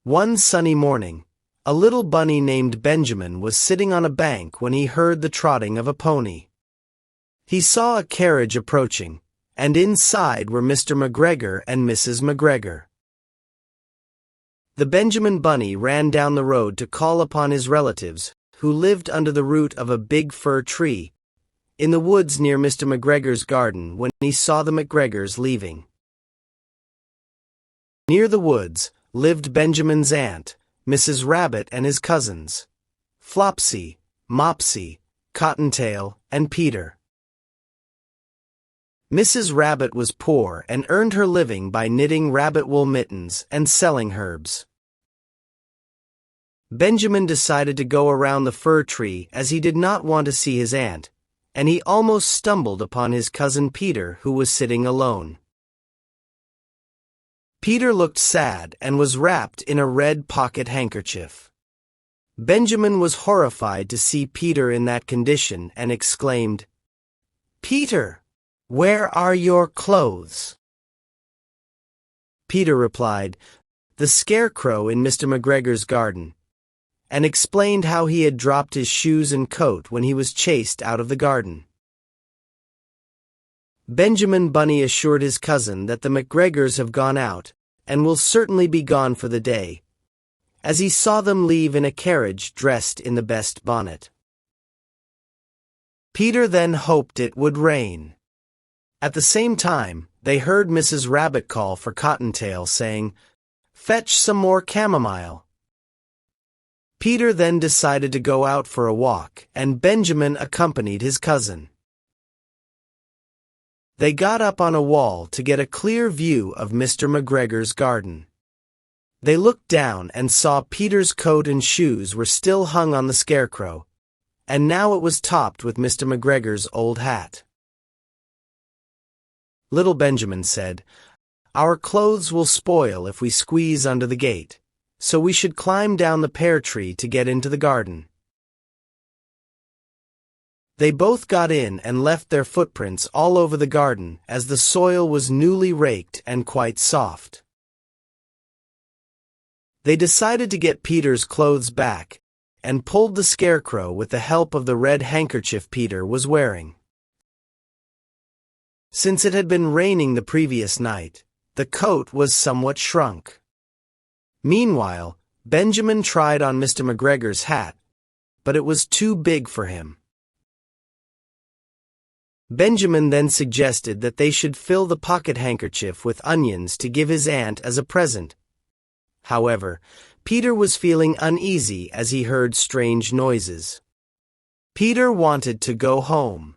One sunny morning, a little bunny named Benjamin was sitting on a bank when he heard the trotting of a pony. He saw a carriage approaching, and inside were Mr. McGregor and Mrs. McGregor. The Benjamin bunny ran down the road to call upon his relatives, who lived under the root of a big fir tree, in the woods near Mr. McGregor's garden when he saw the McGregors leaving. Near the woods lived Benjamin's aunt, Mrs. Rabbit, and his cousins, Flopsy, Mopsy, Cottontail, and Peter. Mrs. Rabbit was poor and earned her living by knitting rabbit wool mittens and selling herbs. Benjamin decided to go around the fir tree as he did not want to see his aunt, and he almost stumbled upon his cousin Peter, who was sitting alone. Peter looked sad and was wrapped in a red pocket handkerchief. Benjamin was horrified to see Peter in that condition and exclaimed, "Peter, where are your clothes?" Peter replied, "The scarecrow in Mr. McGregor's garden," and explained how he had dropped his shoes and coat when he was chased out of the garden. Benjamin Bunny assured his cousin that the McGregors have gone out, and will certainly be gone for the day, as he saw them leave in a carriage dressed in the best bonnet. Peter then hoped it would rain. At the same time, they heard Mrs. Rabbit call for Cottontail, saying, "Fetch some more chamomile." Peter then decided to go out for a walk, and Benjamin accompanied his cousin. They got up on a wall to get a clear view of Mr. McGregor's garden. They looked down and saw Peter's coat and shoes were still hung on the scarecrow, and now it was topped with Mr. McGregor's old hat. Little Benjamin said, "Our clothes will spoil if we squeeze under the gate, so we should climb down the pear tree to get into the garden." They both got in and left their footprints all over the garden, as the soil was newly raked and quite soft. They decided to get Peter's clothes back, and pulled the scarecrow with the help of the red handkerchief Peter was wearing. Since it had been raining the previous night, the coat was somewhat shrunk. Meanwhile, Benjamin tried on Mr. McGregor's hat, but it was too big for him. Benjamin then suggested that they should fill the pocket handkerchief with onions to give his aunt as a present. However, Peter was feeling uneasy as he heard strange noises. Peter wanted to go home.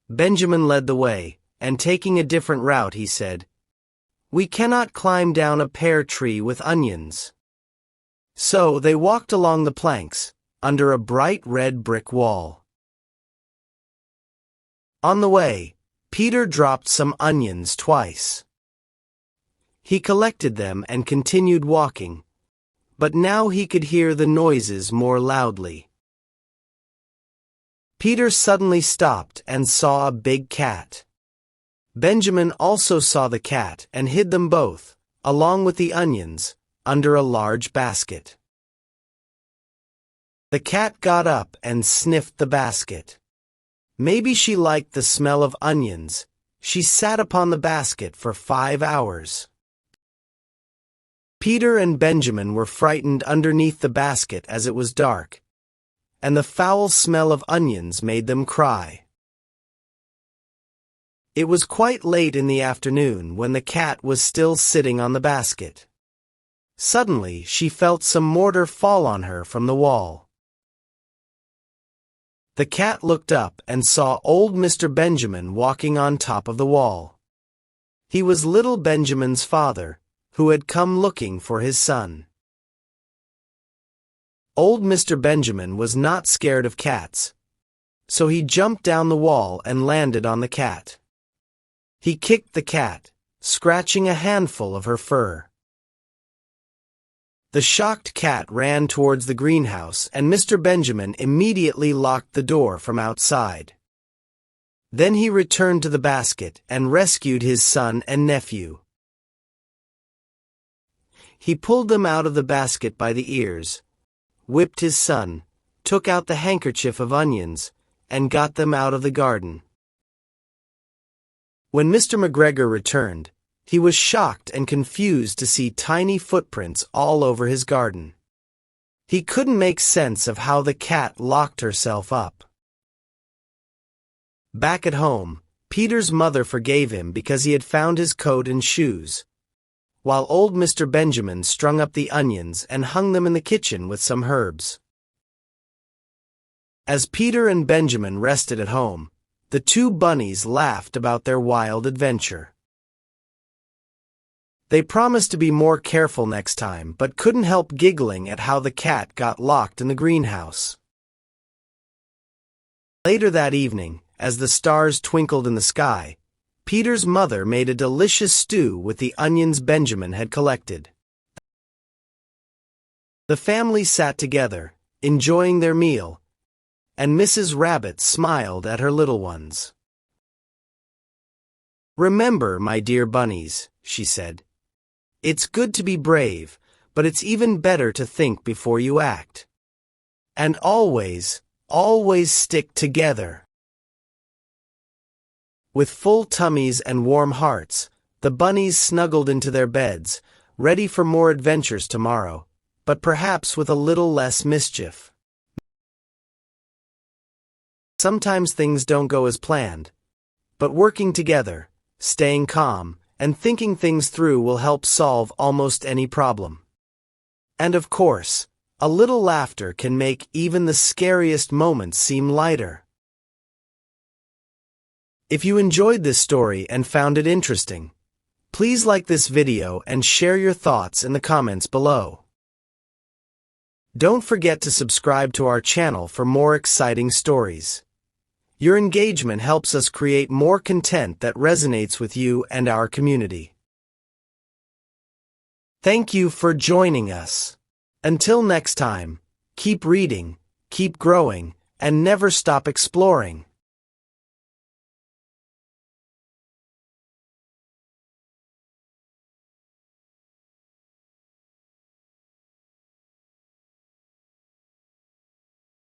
Benjamin led the way, and taking a different route, he said, "We cannot climb down a pear tree with onions." So they walked along the planks, under a bright red brick wall. On the way, Peter dropped some onions twice. He collected them and continued walking, but now he could hear the noises more loudly. Peter suddenly stopped and saw a big cat. Benjamin also saw the cat and hid them both, along with the onions, under a large basket. The cat got up and sniffed the basket. Maybe she liked the smell of onions. She sat upon the basket for 5 hours. Peter and Benjamin were frightened underneath the basket as it was dark, and the foul smell of onions made them cry. It was quite late in the afternoon when the cat was still sitting on the basket. Suddenly she felt some mortar fall on her from the wall. The cat looked up and saw old Mr. Benjamin walking on top of the wall. He was little Benjamin's father, who had come looking for his son. Old Mr. Benjamin was not scared of cats, so he jumped down the wall and landed on the cat. He kicked the cat, scratching a handful of her fur. The shocked cat ran towards the greenhouse, and Mr. Benjamin immediately locked the door from outside. Then he returned to the basket and rescued his son and nephew. He pulled them out of the basket by the ears, whipped his son, took out the handkerchief of onions, and got them out of the garden. When Mr. McGregor returned, he was shocked and confused to see tiny footprints all over his garden. He couldn't make sense of how the cat locked herself up. Back at home, Peter's mother forgave him because he had found his coat and shoes, while old Mr. Benjamin strung up the onions and hung them in the kitchen with some herbs. As Peter and Benjamin rested at home, the two bunnies laughed about their wild adventure. They promised to be more careful next time, but couldn't help giggling at how the cat got locked in the greenhouse. Later that evening, as the stars twinkled in the sky, Peter's mother made a delicious stew with the onions Benjamin had collected. The family sat together, enjoying their meal, and Mrs. Rabbit smiled at her little ones. "Remember, my dear bunnies," she said, "it's good to be brave, but it's even better to think before you act. And always, always stick together." With full tummies and warm hearts, the bunnies snuggled into their beds, ready for more adventures tomorrow, but perhaps with a little less mischief. Sometimes things don't go as planned, but working together, staying calm, and thinking things through will help solve almost any problem. And of course, a little laughter can make even the scariest moments seem lighter. If you enjoyed this story and found it interesting, please like this video and share your thoughts in the comments below. Don't forget to subscribe to our channel for more exciting stories. Your engagement helps us create more content that resonates with you and our community. Thank you for joining us. Until next time, keep reading, keep growing, and never stop exploring.